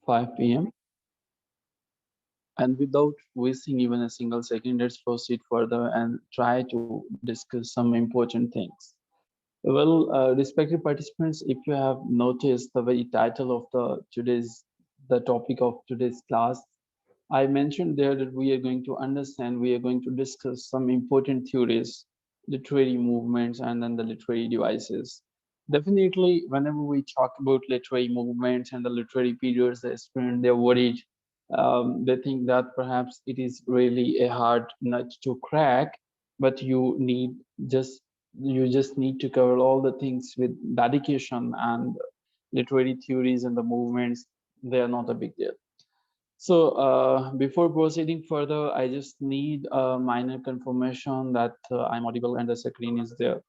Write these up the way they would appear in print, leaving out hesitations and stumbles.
5 p.m. And without wasting even a single second, let's proceed further and try to discuss some important things. Well, respected participants, if you have noticed the very title of the topic of today's class, I mentioned there that we are going to understand, we are going to discuss some important theories, literary movements, and then the literary devices. Definitely, whenever we talk about literary movements and the literary periods, the students, they're worried. They think that perhaps it is really a hard nut to crack, but just you just need to cover all the things with dedication, and literary theories and the movements, they are not a big deal. So before proceeding further, I just need a minor confirmation that I'm audible and the screen is there.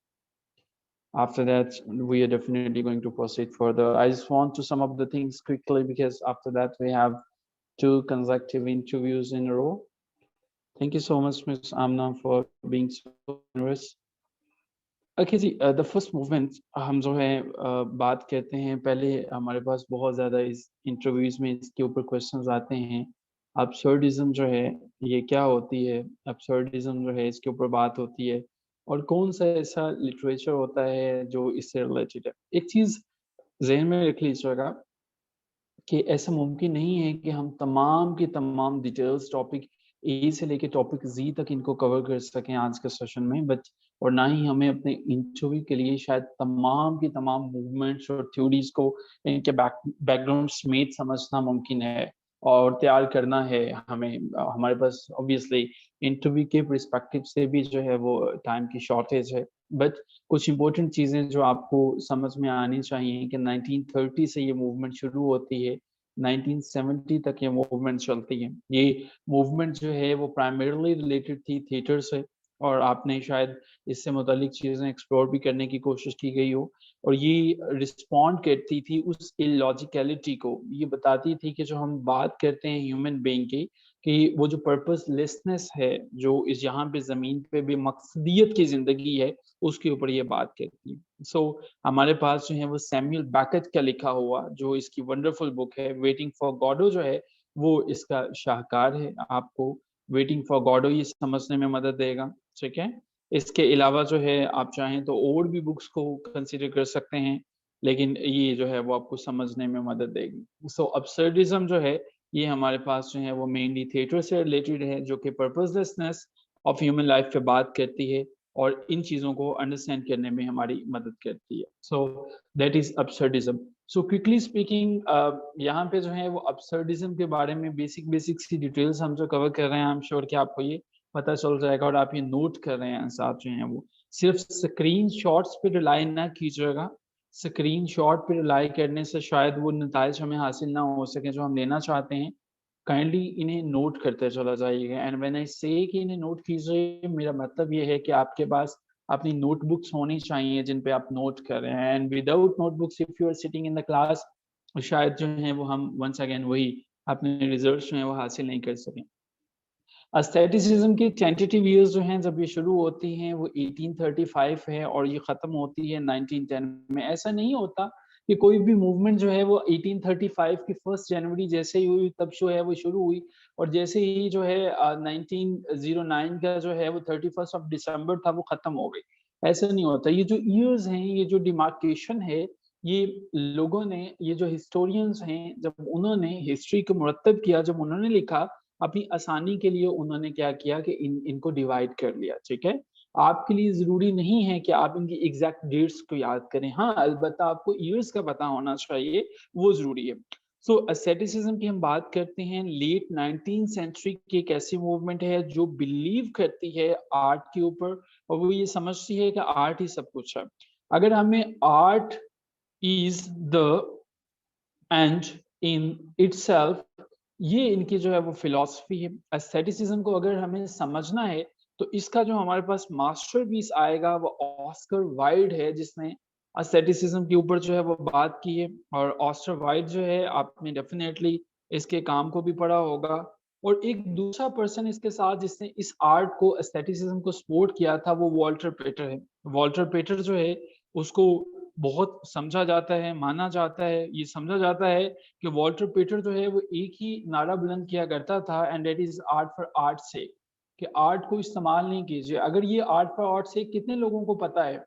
After that, we are definitely going to proceed further. I just want to sum up the things quickly because after that we have two consecutive interviews in a row. Thank you so much, Ms. Amna, for being so generous. Okay जी, the first movement हम जो है बात करते हैं। पहले हमारे पास बहुत ज़्यादा इस इंटरव्यूज में इसके ऊपर क्वेश्चंस आते हैं। अब्सर्डिज्म जो है ये क्या होती है, अब्सर्डिज्म जो है इसके ऊपर बात होती है, और कौन सा ऐसा लिटरेचर होता है जो इससे रिलेटेड है। एक चीज़ जहन में रख लीजिएगा कि ऐसा मुमकिन नहीं है कि हम तमाम के तमाम डिटेल्स टॉपिक ए से लेके टॉपिक जी तक इनको कवर कर सकें आज के सेशन में, बट और ना ही हमें अपने इंटरव्यू के लिए शायद तमाम की तमाम मूवमेंट्स और थ्योरीज को इनके बैकग्राउंड समेत समझना मुमकिन है और तैयार करना है हमें। हमारे पास ऑब्वियसली इंटरव्यू के परस्पेक्टिव से भी जो है वो टाइम की शॉर्टेज है, बट कुछ इंपॉर्टेंट चीज़ें जो आपको समझ में आनी चाहिए कि 1930 से ये मूवमेंट शुरू होती है, 1970 तक ये मूवमेंट चलती है। ये मूवमेंट जो है वो प्राइमरीली रिलेटेड थी थिएटर से, और आपने शायद इससे मुतालिक चीज़ें एक्सप्लोर भी करने की कोशिश की गई हो, और ये रिस्पॉन्ड करती थी उस इलॉजिकलिटी को। ये बताती थी कि जो हम बात करते हैं ह्यूमन बीइंग की, कि वो जो पर्पसलेसनेस है जो इस यहाँ पे ज़मीन पे भी मकसदियत की ज़िंदगी है, उसके ऊपर ये बात करती है। सो हमारे पास जो है वो सैमुअल बेकेट का लिखा हुआ जो इसकी वंडरफुल बुक है वेटिंग फॉर गॉडो जो है वो इसका शाहकार है। आपको वेटिंग फॉर गॉडो ये समझने में मदद देगा, ठीक है। इसके अलावा जो है आप चाहें तो और भी बुक्स को कंसिडर कर सकते हैं, लेकिन ये जो है वो आपको समझने में मदद देगी। सो अब्सर्डिज्म जो है ये हमारे पास जो है वो मेनली थिएटर से रिलेटेड है, जो कि पर्पसलेसनेस ऑफ ह्यूमन लाइफ पे बात करती है और इन चीज़ों को अंडरस्टैंड करने में हमारी मदद करती है। So that is absurdism. So quickly speaking, यहाँ पे जो है वो अब्सर्डिज्म के बारे में बेसिक बेसिक सी डिटेल्स हम जो कवर कर रहे हैं, आई एम श्योर कि आपको ये पता चल जाएगा और आप ये नोट कर रहे हैं साथ जो है वो। सिर्फ स्क्रीन शॉट्स पे रिलाई ना कीजिएगा। स्क्रीन शॉट पे रिलाई करने से शायद वो नताइज हमें हासिल ना हो सके जो हम लेना चाहते हैं। काइंडली इन्हें नोट करते चला जाइएगा, एंड व्हेन आई से कि इन्हें नोट कीजिए, मेरा मतलब ये है कि आपके पास अपनी नोटबुक्स होनी चाहिए जिन पे आप नोट कर रहे हैं। And without notebooks if you are sitting in the class, शायद जो है वो हम वंस अगेन वही अपने रिजल्ट्स जो है वो हासिल नहीं कर सकें। एस्थेटिसिज्म की टेंटेटिव ईयर्स जो हैं जब ये शुरू होती हैं वो 1835 है और ये ख़त्म होती है 1910 में। ऐसा नहीं होता कि कोई भी मूवमेंट जो है वो 1835 की 1 जनवरी जैसे ही हुई तब जो है वो शुरू हुई, और जैसे ही जो है 1909 का जो है वो 31 था वो ख़त्म हो गई। ऐसा नहीं होता। ये जो ईयर्स हैं, ये जो डिमार्केशन है, ये लोगों ने, ये जो हिस्टोरियंस हैं, जब उन्होंने हिस्ट्री को मुरतब किया, जब उन्होंने लिखा, अपनी आसानी के लिए उन्होंने क्या किया कि इनको डिवाइड कर लिया, ठीक है। आपके लिए ज़रूरी नहीं है कि आप इनकी एग्ज़ैक्ट डेट्स को याद करें। हाँ, अलबत्ता आपको ईयर्स का पता होना चाहिए, वो ज़रूरी है। सो एस्थेटिसिज्म की हम बात करते हैं। लेट 19th सेंचुरी की एक ऐसी मूवमेंट है जो बिलीव करती है आर्ट के ऊपर, और वो ये समझती है कि आर्ट ही सब कुछ है। अगर हमें art is the and in itself, ये इनकी जो है वो फिलॉसफी है। एस्थेटिसिज्म को अगर हमें समझना है तो इसका जो हमारे पास मास्टरपीस आएगा वो ऑस्कर वाइल्ड है, जिसने एस्थेटिसिज्म के ऊपर जो है वो बात की है। और ऑस्कर वाइल्ड जो है आपने डेफिनेटली इसके काम को भी पढ़ा होगा। और एक दूसरा पर्सन इसके साथ जिसने इस आर्ट को, एस्थेटिसिज्म को सपोर्ट किया था, वो वॉल्टर पेटर है। वॉल्टर पेटर जो है उसको बहुत समझा जाता है, माना जाता है, ये समझा जाता है कि वॉल्टर पीटर जो है वो एक ही नारा बुलंद किया करता था, and that is art for art से, कि आर्ट को इस्तेमाल नहीं कीजिए। अगर ये आर्ट फॉर आर्ट से कितने लोगों को पता है?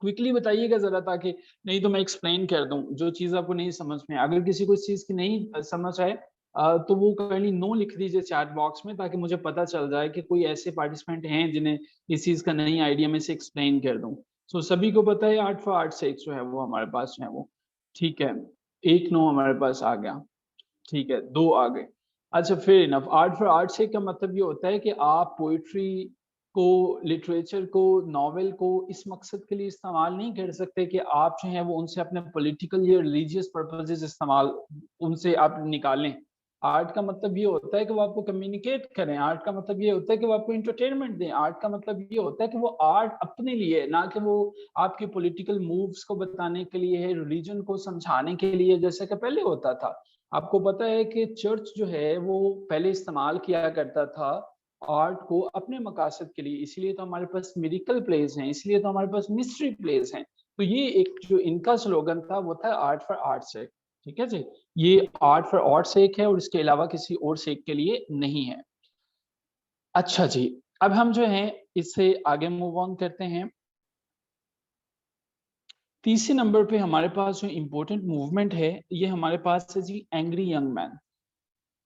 क्विकली बताइएगा ज़रा, ताकि नहीं तो मैं एक्सप्लेन कर दूँ, जो चीज़ आपको नहीं समझ में। अगर किसी को इस चीज़ की नहीं समझ आए तो वो काइंडली नो लिख दीजिए चैट बॉक्स में, ताकि मुझे पता चल जाए कि कोई ऐसे पार्टिसिपेंट हैं जिन्हें इस चीज़ का नहीं आइडिया, मैं इसे एक्सप्लेन कर दूँ। सो सभी को पता है आर्ट फॉर आर्ट से जो है वो हमारे पास जो है वो, ठीक है। 1 नो हमारे पास आ गया, ठीक है, 2 आ गए। अच्छा, fair enough. Art for art से का मतलब ये होता है कि आप पोएट्री को, लिटरेचर को, नॉवेल को इस मकसद के लिए इस्तेमाल नहीं कर सकते कि आप जो हैं वो उनसे अपने पॉलिटिकल या रिलीजियस पर्पसेस इस्तेमाल उनसे आप निकालें। आर्ट का मतलब ये होता है कि वो आपको कम्युनिकेट करें, आर्ट का मतलब ये होता है कि वो आपको एंटरटेनमेंट दें, आर्ट का मतलब ये होता है कि वो आर्ट अपने लिए, ना कि वो आपके पॉलिटिकल मूव्स को बताने के लिए है, रिलीजन को समझाने के लिए, जैसे कि पहले होता था। आपको पता है कि चर्च जो है वो पहले इस्तेमाल किया करता था आर्ट को अपने मकासद के लिए, इसलिए तो हमारे पास मिरेकल प्लेस हैं, इसलिए तो हमारे पास मिस्ट्री प्लेस हैं। तो ये एक जो इनका स्लोगन था वो था आर्ट फॉर आर्ट सेक, ठीक है जी। ये आर्ट फॉर आर्ट सेक है और इसके अलावा किसी और सेक के लिए नहीं है। अच्छा जी, अब हम जो है इससे आगे मूव ऑन करते हैं। तीसरे नंबर पे हमारे पास जो इम्पोर्टेंट मूवमेंट है, ये हमारे पास है जी एंग्री यंग मैन।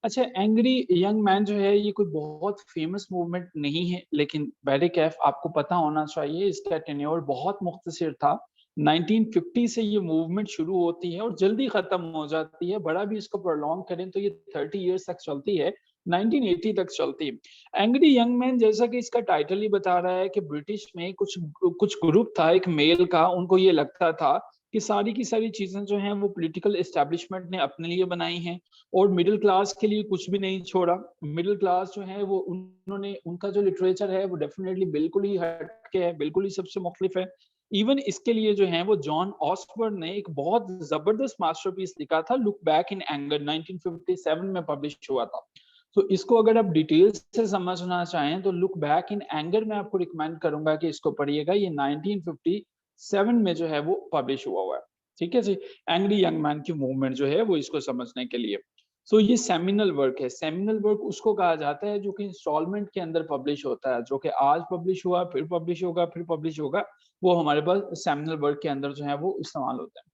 अच्छा, एंग्री यंग मैन जो है ये कोई बहुत फेमस मूवमेंट नहीं है, लेकिन बैरिकेफ आपको पता होना चाहिए, इसका टेन्योर बहुत मुख्तसर था। 1950 से ये मूवमेंट शुरू होती है और जल्दी खत्म हो जाती है, बड़ा भी इसको प्रोलॉन्ग करें तो ये 30 इयर्स तक चलती है, 1980 तक चलती है। एंग्री यंग मैन, जैसा कि इसका टाइटल ही बता रहा है कि ब्रिटिश में कुछ कुछ ग्रुप था एक मेल का, उनको ये लगता था कि सारी की सारी चीजें जो हैं वो पॉलिटिकल एस्टेब्लिशमेंट ने अपने लिए बनाई हैं और मिडिल क्लास के लिए कुछ भी नहीं छोड़ा। मिडिल क्लास जो है वो, उन्होंने, उनका जो लिटरेचर है वो डेफिनेटली बिल्कुल ही हटके है, बिल्कुल ही सबसे मुख्तलिफ है। इवन इसके लिए जो है वो जॉन ऑसबर्न ने एक बहुत जबरदस्त मास्टरपीस लिखा था, लुक बैक इन एंगर, 1957 में पब्लिश हुआ था। तो इसको अगर आप डिटेल्स से समझना चाहें तो लुक बैक इन एंगर मैं आपको रिकमेंड करूंगा कि इसको पढ़िएगा, ये 1957 में जो है वो पब्लिश हुआ है, ठीक है जी। एंग्री यंग मैन की मूवमेंट जो है वो इसको समझने के लिए। सो ये सेमिनल वर्क है। सेमिनल वर्क उसको कहा जाता है जो कि इंस्टॉलमेंट के अंदर पब्लिश होता है, जो कि आज पब्लिश हुआ, फिर पब्लिश होगा, फिर पब्लिश होगा, वो हमारे पास सेमिनल वर्क के अंदर जो है वो इस्तेमाल होता है।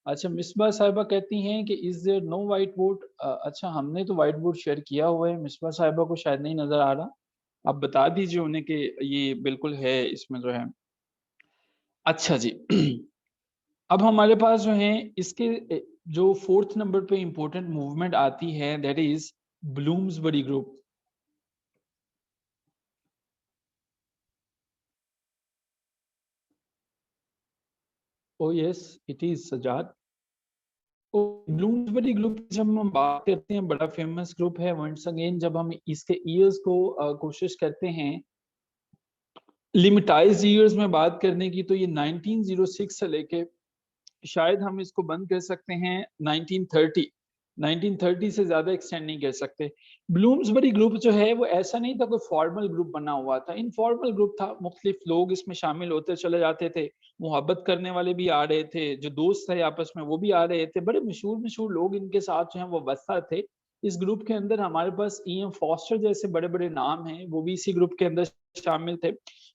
अच्छा, मिसबा साहिबा कहती हैं कि is there no white board. अच्छा, हमने तो व्हाइट बोर्ड शेयर किया हुआ है, मिसबा साहिबा को शायद नहीं नजर आ रहा। आप बता दीजिए उन्हें कि ये बिल्कुल है इसमें जो है। अच्छा जी। अब हमारे पास जो है इसके जो फोर्थ नंबर पे इंपॉर्टेंट मूवमेंट आती है, that is Bloomsbury group. Oh yes, it is Sajjad. तो ब्लूम्सबरी ग्रुप जब हम बात करते हैं, बड़ा फेमस ग्रुप है। वंस अगेन जब हम इसके ईयर्स को कोशिश करते हैं लिमिटाइज ईयर्स में बात करने की, तो ये 1906 से लेके शायद हम इसको बंद कर सकते हैं 1930। 1930 से ज्यादा एक्सटेंड नहीं कर सकते। ब्लूम्सबरी ग्रुप जो है वो ऐसा नहीं था कोई फॉर्मल ग्रुप बना हुआ था, इनफॉर्मल ग्रुप था। मुख्तलिफ लोग इसमें शामिल होते चले जाते थे, मोहब्बत करने वाले भी आ रहे थे, जो दोस्त थे आपस में वो भी आ रहे थे, बड़े मशहूर मशहूर लोग इनके साथ जो है वो वस्ता थे। इस ग्रुप के अंदर हमारे पास ई एम फॉस्टर जैसे बड़े बड़े नाम हैं, वो भी इसी ग्रुप के अंदर शामिल थे।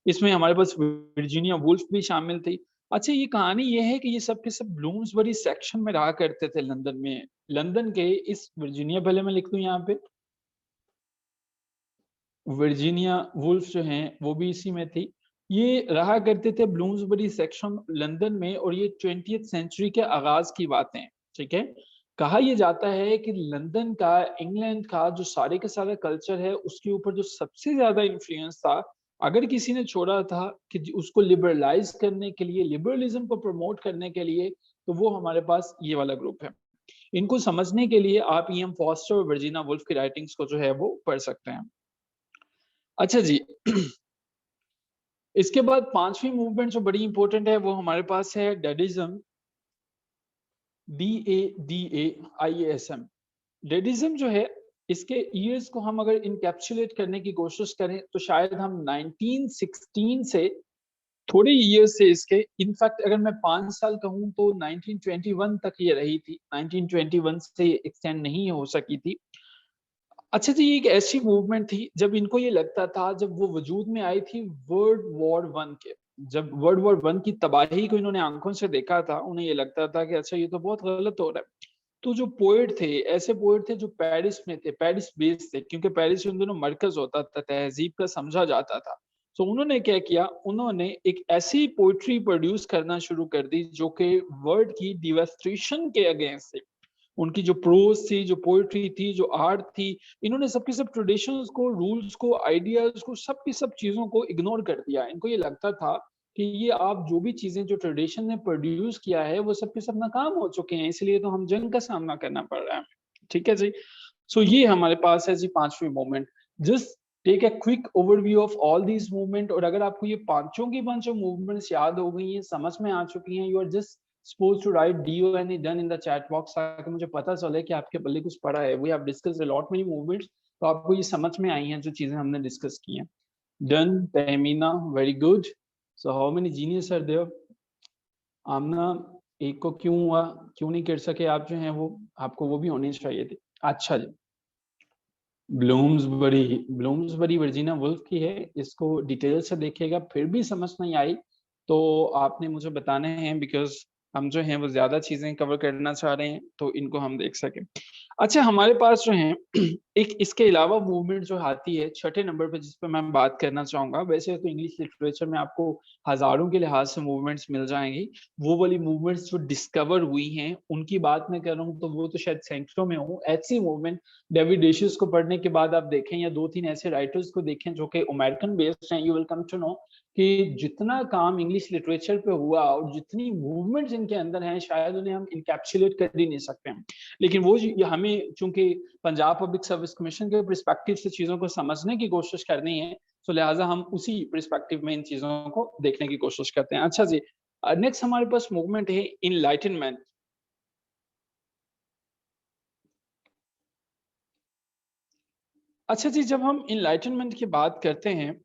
इसमें हमारे पास वर्जीनिया वुल्फ भी शामिल थी। अच्छा, ये कहानी ये है कि ये सब के सब ब्लूम्सबरी सेक्शन में रहा करते थे लंदन में। लंदन के इस वर्जीनिया, पहले मैं लिख दूं यहाँ पे, वर्जीनिया वुल्फ जो हैं वो भी इसी में थी। ये रहा करते थे ब्लूम्सबरी सेक्शन लंदन में, और ये 20th सेंचुरी के आगाज की बातें, ठीक है। कहा यह जाता है कि लंदन का, इंग्लैंड का जो सारे का सारा कल्चर है, उसके ऊपर जो सबसे ज्यादा इन्फ्लुएंस था, अगर किसी ने छोड़ा था कि उसको लिबरलाइज करने के लिए, लिबरलिज्म को प्रमोट करने के लिए, तो वो हमारे पास ये वाला ग्रुप है। इनको समझने के लिए आप ई एम फॉस्टर और वर्जीना वुल्फ की राइटिंग्स को जो है वो पढ़ सकते हैं। अच्छा जी। इसके बाद पांचवी मूवमेंट जो बड़ी इंपॉर्टेंट है वो हमारे पास है डेडिज्म। DADAIASM। डेडिज्म जो है, इसके ईयर्स को हम अगर इनकैप्सुलेट करने की कोशिश करें तो शायद हम 1916 से थोड़े ईयर्स से इसके, इनफैक्ट अगर मैं 5 साल कहूँ तो 1921 तक ये रही थी, 1921 से एक्सटेंड नहीं हो सकी थी। अच्छा जी, एक ऐसी मूवमेंट थी जब इनको ये लगता था, जब वो वजूद में आई थी वर्ल्ड वॉर वन के, जब वर्ल्ड वॉर वन की तबाही को इन्होंने आंखों से देखा था, उन्हें ये लगता था कि अच्छा ये तो बहुत गलत हो रहा है। तो जो पोएट थे, ऐसे पोएट थे जो पेरिस में थे, पेरिस बेस्ड थे, क्योंकि पेरिस उन दिनों मरकज होता था, तहजीब का समझा जाता था। तो उन्होंने क्या किया, उन्होंने एक ऐसी पोइट्री प्रोड्यूस करना शुरू कर दी जो कि वर्ल्ड की डिवास्टेशन के अगेंस्ट थी। उनकी जो प्रोज थी, जो पोइट्री थी, जो आर्ट थी, इन्होंने सबके सब ट्रेडिशंस को, रूल्स को, आइडियाज को, सब की सब चीजों को इग्नोर कर दिया। इनको ये लगता था कि ये आप जो भी चीजें जो ट्रेडिशन ने प्रोड्यूस किया है वो सब के सब नाकाम हो चुके हैं, इसलिए तो हम जंग का सामना करना पड़ रहा है। ठीक है जी। सो ये हमारे पास है जी पांचवी movement. Just take a quick overview of all these movement, और अगर आपको ये पांचों की पांचों मूवमेंट्स याद हो गई हैं, समझ में आ चुकी हैं, you are just supposed to write DONE done in the chat box, ताकि मुझे पता चले कि आपके बल्ले कुछ पड़ा है। We have discussed a lot many movements, तो आपको ये समझ में आई हैं जो चीजें हमने डिस्कस की हैं। Done, Tahmina, very good. So how many genius are there? आमना, एक को क्यों हुआ, क्यों नहीं कर सके आप जो हैं वो, आपको वो भी होनी चाहिए थी। अच्छा जी, ब्लूम्सबरी वर्जीनिया वुल्फ की है, इसको डिटेल से देखिएगा, फिर भी समझ नहीं आई तो आपने मुझे बताने हैं, बिकॉज हम जो हैं वो ज्यादा चीजें कवर करना चाह रहे हैं तो इनको हम देख सकें। अच्छा, हमारे पास जो है एक इसके अलावा मूवमेंट जो आती है छठे नंबर पे, जिस पे मैं बात करना चाहूंगा। वैसे तो इंग्लिश लिटरेचर में आपको हजारों के लिहाज से मूवमेंट्स मिल जाएंगी, वो वाली मूवमेंट्स जो डिस्कवर हुई हैं उनकी बात मैं कर रहा हूँ तो वो तो शायद सैकड़ों में हो। ऐसी मूवमेंट डेविड डेशियस को पढ़ने के बाद आप देखें, या दो तीन ऐसे राइटर्स को देखें जो कि अमेरिकन बेस्ड हैं, you will come to know कि जितना काम इंग्लिश लिटरेचर पे हुआ और जितनी मूवमेंट्स इनके अंदर हैं, शायद उन्हें हम इनकैप्सुलेट कर ही नहीं सकते हैं। लेकिन वो हमें चूंकि पंजाब पब्लिक सर्विस कमीशन के परस्पेक्टिव से चीजों को समझने की कोशिश करनी है, तो लिहाजा हम उसी परस्पेक्टिव में इन चीजों को देखने की कोशिश करते हैं। अच्छा जी, नेक्स्ट हमारे पास मूवमेंट है इनलाइटनमेंट। अच्छा जी, जब हम इनलाइटनमेंट की बात करते हैं,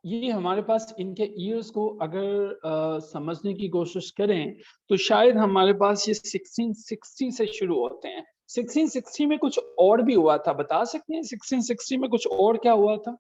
ये हमारे पास इनके ईयर्स को अगर समझने की कोशिश करें तो शायद हमारे पास ये 1660 से शुरू होते हैं। 1660 में कुछ और भी हुआ था, बता सकते हैं 1660 में कुछ और क्या हुआ था?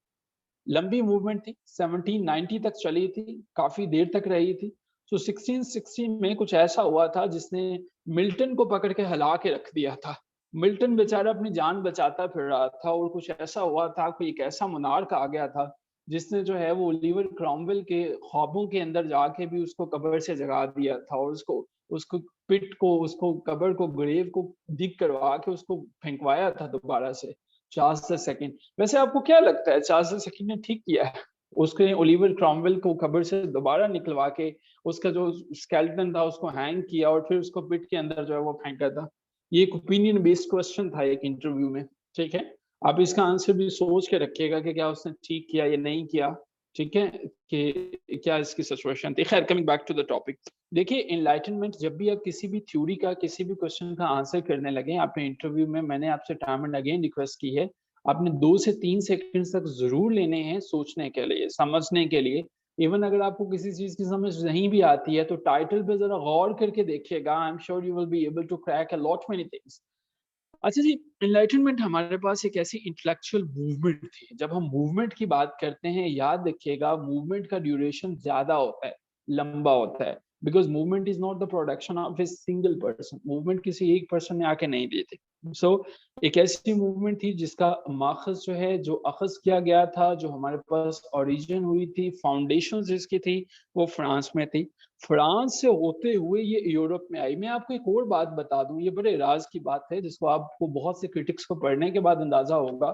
लंबी मूवमेंट थी, 1790 तक चली थी, काफी देर तक रही थी। तो 1660 में कुछ ऐसा हुआ था जिसने मिल्टन को पकड़ के हिला के रख दिया था। मिल्टन बेचारा अपनी जान बचाता फिर रहा था, और कुछ ऐसा हुआ था, कोई एक ऐसा मुनार्क आ गया था जिसने जो है वो ओलिवर क्रॉमवेल के ख्वाबों के अंदर जाके भी उसको कब्र से जगा दिया था, और उसको उसको पिट को, उसको कब्र को, ग्रेव को डिग करवा के उसको फेंकवाया था दोबारा से, चार्ल्स द सेकंड। वैसे आपको क्या लगता है चार्ल्स द सेकंड ने ठीक किया है? उसके ओलिवर क्रॉमवेल को कब्र से दोबारा निकलवा के उसका जो स्केलेटन था उसको हैंग किया और फिर उसको पिट के अंदर जो है वो फेंका था। ये एक ओपिनियन बेस्ड क्वेश्चन था एक इंटरव्यू में, ठीक है? आप इसका आंसर भी सोच के रखिएगा कि क्या उसने ठीक किया या नहीं किया, ठीक है, कि क्या इसकी सिचुएशन थी। खैर, coming back to the topic, देखिए इनलाइटनमेंट, जब भी आप किसी भी थ्योरी का, किसी भी क्वेश्चन का आंसर करने लगे, आपने इंटरव्यू में, मैंने आपसे टाइम एंड अगेन रिक्वेस्ट की है, आपने 2 से 3 सेकंड तक जरूर लेने हैं सोचने के लिए, समझने के लिए। इवन अगर आपको किसी चीज की समझ नहीं भी आती है तो टाइटल पे जरा गौर करके देखिएगा, I am sure you will be able to crack a lot many things. अच्छा जी, एनलाइटनमेंट हमारे पास एक ऐसी इंटेलेक्चुअल मूवमेंट थी। जब हम मूवमेंट की बात करते हैं, याद रखिएगा मूवमेंट का ड्यूरेशन ज्यादा होता है, लंबा होता है, because movement is not the production of a single person. Movement किसी एक पर्सन ने आके नहीं दी थी। सो एक ऐसी मूवमेंट थी जिसका माखज जो है, जो अखज किया गया था, जो हमारे पास ओरिजिन हुई थी, फाउंडेशन जिसकी थी, वो फ्रांस में थी। फ्रांस से होते हुए ये यूरोप में आई। मैं आपको एक और बात बता दूं, ये बड़े राज की बात है जिसको आपको बहुत से क्रिटिक्स को पढ़ने के बाद अंदाजा होगा।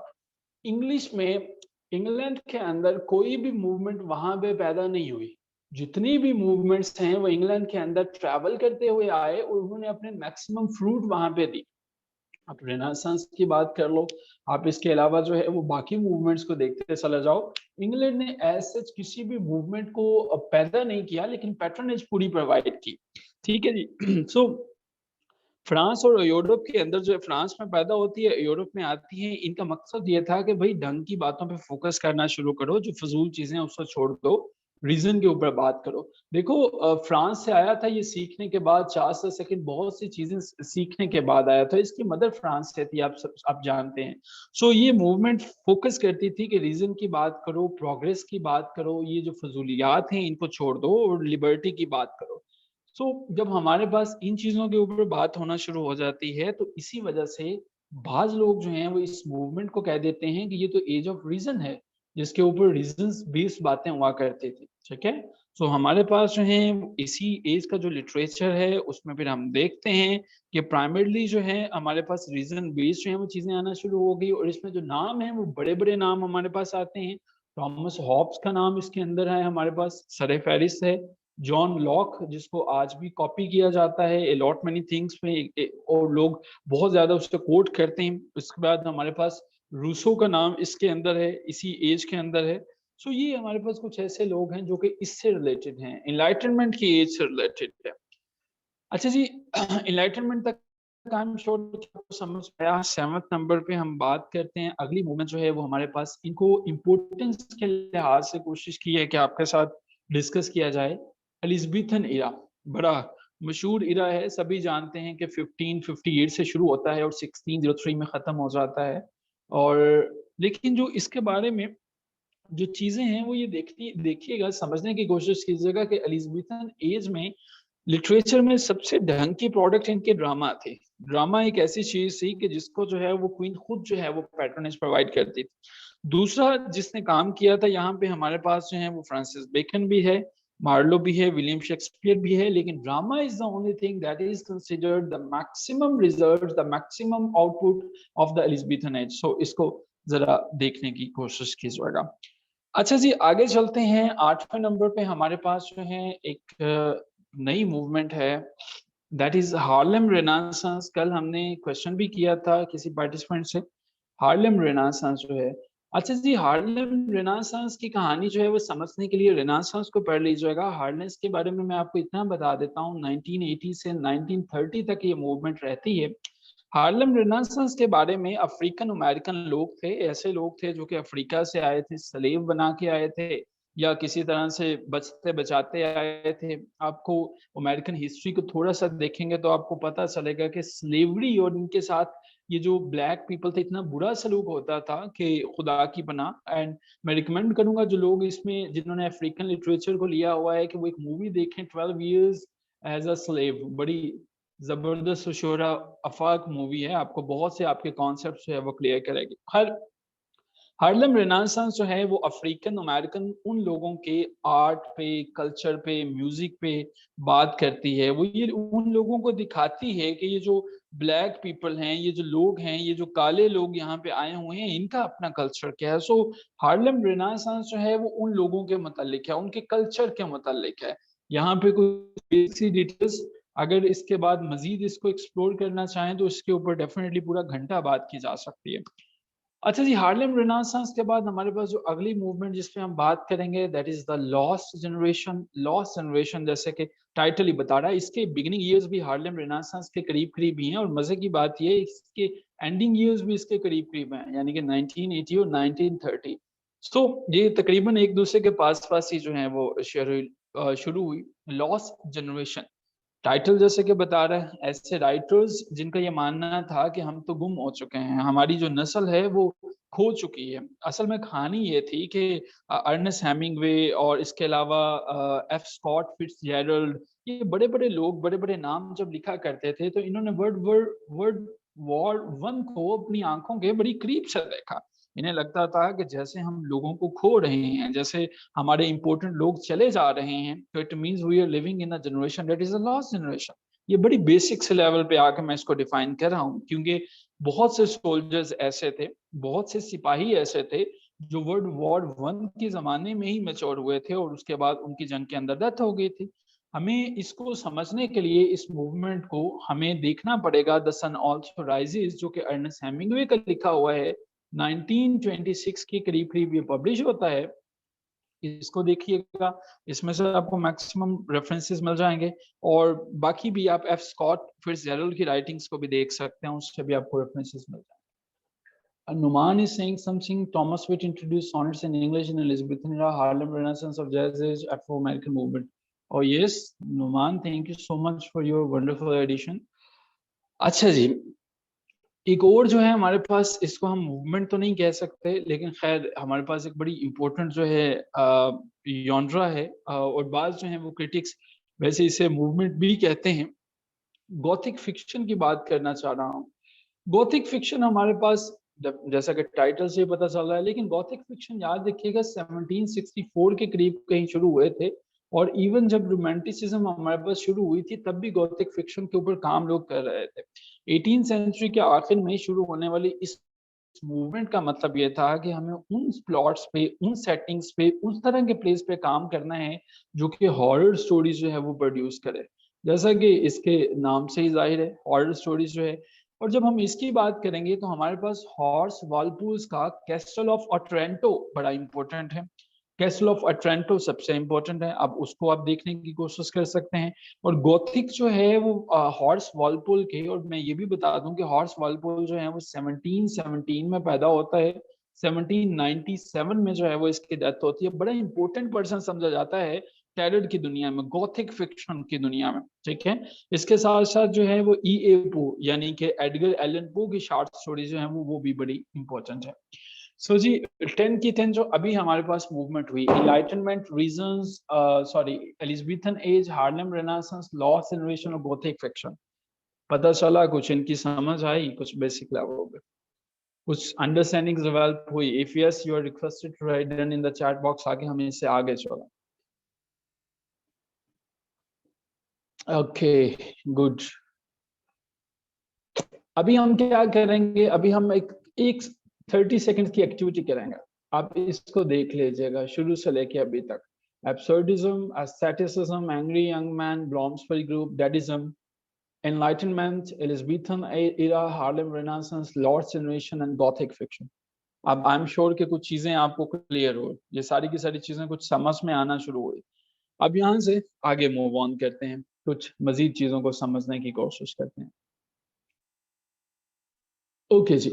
इंग्लिश में, इंग्लैंड के अंदर कोई भी मूवमेंट वहां पे पैदा नहीं हुई। जितनी भी मूवमेंट्स हैं वो इंग्लैंड के अंदर ट्रैवल करते हुए आए और उन्होंने अपने मैक्सिमम फ्रूट वहां पे दी। आप रेनेसांस की बात कर लो, आप इसके अलावा जो है वो बाकी मूवमेंट्स को देखते चले जाओ। इंग्लैंड ने एज सच किसी भी मूवमेंट को पैदा नहीं किया, लेकिन पैट्रनेज पूरी प्रोवाइड की। ठीक है जी। सो फ्रांस और यूरोप के अंदर जो है, फ्रांस में पैदा होती है, यूरोप में आती है। इनका मकसद ये था कि भाई ढंग की बातों पे फोकस करना शुरू करो, जो फजूल चीजें उसको छोड़ दो। रीजन के ऊपर बात करो। देखो फ्रांस से आया था ये सीखने के बाद, चार्ल्स द सेकंड बहुत सी चीजें सीखने के बाद आया था। इसकी मदर फ्रांस से थी, आप जानते हैं। सो ये मूवमेंट फोकस करती थी कि रीजन की बात करो, प्रोग्रेस की बात करो, ये जो फजूलियात हैं इनको छोड़ दो और लिबर्टी की बात करो। सो जब हमारे पास इन चीजों के ऊपर बात होना शुरू हो जाती है, तो इसी वजह से बाज लोग जो हैं वो इस मूवमेंट को कह देते हैं कि ये तो एज ऑफ रीजन है, जिसके ऊपर रीजंस बेस्ड बातें हुआ करती थी। ठीक है। सो हमारे पास जो है इसी एज का जो लिटरेचर है उसमें फिर हम देखते हैं कि प्राइमरली जो है हमारे पास रीजन बेस्ड जो है वो चीजें आना शुरू हो गई, और इसमें जो नाम है वो बड़े बड़े नाम हमारे पास आते हैं। थॉमस हॉब्स का नाम इसके अंदर है, हमारे पास सर फेरिस है, जॉन लॉक जिसको आज भी कॉपी किया जाता है ए लॉट मेनी थिंग्स में, और लोग बहुत ज्यादा उसको कोट करते हैं। उसके बाद हमारे पास रूसो का नाम इसके अंदर है, इसी एज के अंदर है। सो ये हमारे पास कुछ ऐसे लोग हैं जो कि इससे रिलेटेड हैं, इनलाइटनमेंट की एज से रिलेटेड है। अच्छा जी, इनलाइटनमेंट तक आई एम श्योर आपको समझ आया। 7th नंबर पे हम बात करते हैं, अगली मूवमेंट जो है वो हमारे पास, इनको इम्पोर्टेंस के लिहाज से कोशिश की है कि आपके साथ डिस्कस किया जाए। एलिज़ाबेथन इरा, बड़ा मशहूर इरा है, सभी जानते हैं कि 1558 से शुरू होता है और 1603 में ख़त्म हो जाता है। और लेकिन जो इसके बारे में जो चीज़ें हैं वो ये देखिएगा, समझने की कोशिश कीजिएगा कि एलिज़ाबेथन एज में लिटरेचर में सबसे ढंग की प्रोडक्ट इनके ड्रामा थे। ड्रामा एक ऐसी चीज थी कि जिसको जो है वो क्वीन खुद जो है वो पैट्रोनेज प्रोवाइड करती थी। दूसरा जिसने काम किया था यहाँ पे हमारे पास जो है वो फ्रांसिस बेकन भी है, मार्लो भी है, विलियम शेक्सपियर भी है, लेकिन drama is the only thing that is considered the maximum result, the maximum output of the Elizabethan age. So इसको जरा देखने की कोशिश कीजिएगा। अच्छा जी, आगे चलते हैं। 8वें नंबर पे हमारे पास जो है एक नई मूवमेंट है, दैट इज हार्लेम रेनेसांस। कल हमने क्वेश्चन भी किया था किसी पार्टिसिपेंट से, हार्लेम रेनेसांस जो है। अच्छा जी, हार्लेम रेनेसांस की कहानी जो है वो समझने के लिए रेनेसांस को पढ़ लीजिएगा। हार्लेम के बारे में मैं आपको इतना बता देता हूँ, 1980 से 1930 तक ये मूवमेंट रहती है। हार्लेम रेनेसांस के बारे में अफ्रीकन अमेरिकन लोग थे, ऐसे लोग थे जो कि अफ्रीका से आए थे, स्लेव बना के आए थे या किसी तरह से बचते बचाते आए थे। आपको अमेरिकन हिस्ट्री को थोड़ा सा देखेंगे तो आपको पता चलेगा कि स्लेवरी और इनके साथ ये जो ब्लैक पीपल थे इतना बुरा सलूक होता था कि खुदा की पनाह। एंड मैं रिकमेंड करूंगा जो लोग इसमें जिन्होंने अफ्रीकन लिटरेचर को लिया हुआ है कि वो एक मूवी देखें, 12 इयर्स एज अ स्लेव। बड़ी जबरदस्त शोरा अफाक मूवी है, आपको बहुत से आपके कॉन्सेप्ट जो है वो क्लियर करेगी। हर हार्लम रेनेसांस जो है वो अफ्रीकन अमेरिकन उन लोगों के आर्ट पे, कल्चर पे, म्यूजिक पे बात करती है। वो ये उन लोगों को दिखाती है कि ये जो ब्लैक पीपल हैं, ये जो लोग हैं, ये जो काले लोग यहाँ पे आए हुए हैं, इनका अपना कल्चर क्या है। सो हार्लम रेनेसांस जो है वो उन लोगों के मुतालिक है, उनके कल्चर के मुतालिक है। यहाँ पे कुछ बेसिक डिटेल्स, अगर इसके बाद मजीद इसको एक्सप्लोर करना चाहें तो इसके ऊपर डेफिनेटली पूरा घंटा बात की जा सकती है। अच्छा जी, हार्लेम रेनेसांस के बाद हमारे पास जो अगली मूवमेंट जिस पे हम बात करेंगे that is the lost generation. Lost generation जैसे कि टाइटल ही बता रहा है, इसके बिगिनिंग ईयर्स भी हार्लेम रेनेसांस के करीब करीब ही हैं, और मजे की बात ये है इसके एंडिंग ईयर्स भी इसके करीब करीब हैं, यानी कि 1980 और 1930। तो ये तकरीबन एक दूसरे के पास पास ही जो है वो शुरू हुई। लॉस्ट जनरेशन टाइटल जैसे कि बता रहे हैं, ऐसे राइटर्स जिनका ये मानना था कि हम तो गुम हो चुके हैं, हमारी जो नस्ल है वो खो चुकी है। असल में कहानी ये थी कि अर्नेस्ट हेमिंगवे और इसके अलावा एफ स्कॉट फिट्जजेरल्ड, ये बड़े बड़े लोग, बड़े बड़े नाम जब लिखा करते थे तो इन्होंने वर्ल्ड वॉर वन को अपनी आंखों के बड़ी करीब से देखा। इन्हें लगता था कि जैसे हम लोगों को खो रहे हैं, जैसे हमारे इंपॉर्टेंट लोग चले जा रहे हैं, तो it means we are living in a generation that is a lost generation. ये बड़ी बेसिक से लेवल पे आके मैं इसको डिफाइन कर रहा हूँ, क्योंकि बहुत से सोल्जर्स ऐसे थे, बहुत से सिपाही ऐसे थे जो वर्ल्ड वॉर वन के जमाने में ही मैच्योर हुए थे और उसके बाद उनकी जंग के अंदर डेथ हो गई थी। हमें इसको समझने के लिए इस मूवमेंट को हमें देखना पड़ेगा द सन ऑल्सो राइजेस, जो कि अर्नेस्ट हेमिंगवे का लिखा हुआ है, 1926 के करीब करीब ये पब्लिश होता है। इसको देखिएगा, इसमें से आपको मैक्सिमम रेफरेंसेस मिल जाएंगे, और बाकी भी आप एफ स्कॉट फिट्जजेरल्ड की राइटिंग्स को भी देख सकते हैं, उससे भी आपको रेफरेंसेस मिल जाएंगे। Numan is saying something. Thomas Witt introduced sonnets in English in Elizabethan era, Harlem Renaissance of Jazz Age, Afro-American movement. Oh yes, Numan, thank you so much for your wonderful addition. अच्छा जी, एक और जो है हमारे पास, इसको हम movement तो नहीं कह सकते, लेकिन खैर हमारे पास एक बड़ी इम्पोर्टेंट जो है यॉनरा है, और बात जो है वो क्रिटिक्स वैसे इसे मूवमेंट भी कहते हैं। गॉथिक फिक्शन की बात करना चाह रहा हूँ। गॉथिक फिक्शन हमारे पास, जैसा कि टाइटल से पता चल रहा है, लेकिन गॉथिक फिक्शन याद रखिएगा 1764 के करीब कहीं शुरू हुए थे, और इवन जब रोमांटिसिज्म हमारे पास शुरू हुई थी तब भी गॉथिक फिक्शन के ऊपर काम लोग कर रहे थे। 18th सेंचुरी के आखिर में शुरू होने वाली इस मूवमेंट का मतलब ये था कि हमें उन प्लॉट्स पे, उन सेटिंग्स पे, उस तरह के प्लेस पे काम करना है जो कि हॉरर स्टोरीज जो है वो प्रोड्यूस करे, जैसा कि इसके नाम से ही जाहिर है, हॉरर स्टोरीज जो है। और जब हम इसकी बात करेंगे तो हमारे पास हॉर्स वालपूल्स का कैस्टल ऑफ अट्रेंटो बड़ा इंपॉर्टेंट है। कैसल ऑफ अट्रेंटो सबसे इंपॉर्टेंट है, अब उसको आप देखने की कोशिश कर सकते हैं। और गोथिक जो है वो हॉर्स वॉलपोल के, और मैं ये भी बता दूं कि हॉर्स वॉलपोल जो है वो 1717 में पैदा होता है, 1797 में जो है वो इसकी डेथ होती है। बड़ा इंपॉर्टेंट पर्सन समझा जाता है टेरर की दुनिया में, गोथिक फिक्शन की दुनिया में, ठीक है। इसके साथ साथ जो है वो E.A. पो यानी कि एडगर एलन पो की शॉर्ट स्टोरी जो है वो भी बड़ी इंपॉर्टेंट है। सो जी, 10 की 10 जो अभी हमारे पास मूवमेंट हुई, enlightenment, reasons, sorry, Elizabethan age, Harlem renaissance, lost generation और गोथिक फिक्शन, पता चला कुछ इनकी समझ आई, कुछ बेसिक लेवल पे कुछ अंडरस्टैंडिंग डेवलप हुई। If yes, you are requested to write done in the chat box, आगे हम इससे आगे चला। Okay, good. अभी हम क्या करेंगे, अभी हम एक 30 सेकंड की एक्टिविटी करेंगे। आप इसको देख लीजिएगा शुरू से लेके अभी तक। Absurdism, aestheticism, angry young man, Bloomsbury group, dadaism, enlightenment, Elizabethan era, Harlem renaissance, lost generation and gothic fiction. अब आई एम श्योर कि कुछ चीजें आपको क्लियर हो, ये सारी की सारी चीजें कुछ समझ में आना शुरू हुई। अब यहाँ से आगे मूव ऑन करते हैं, कुछ मजीद चीजों को समझने की कोशिश करते हैं। ओके जी,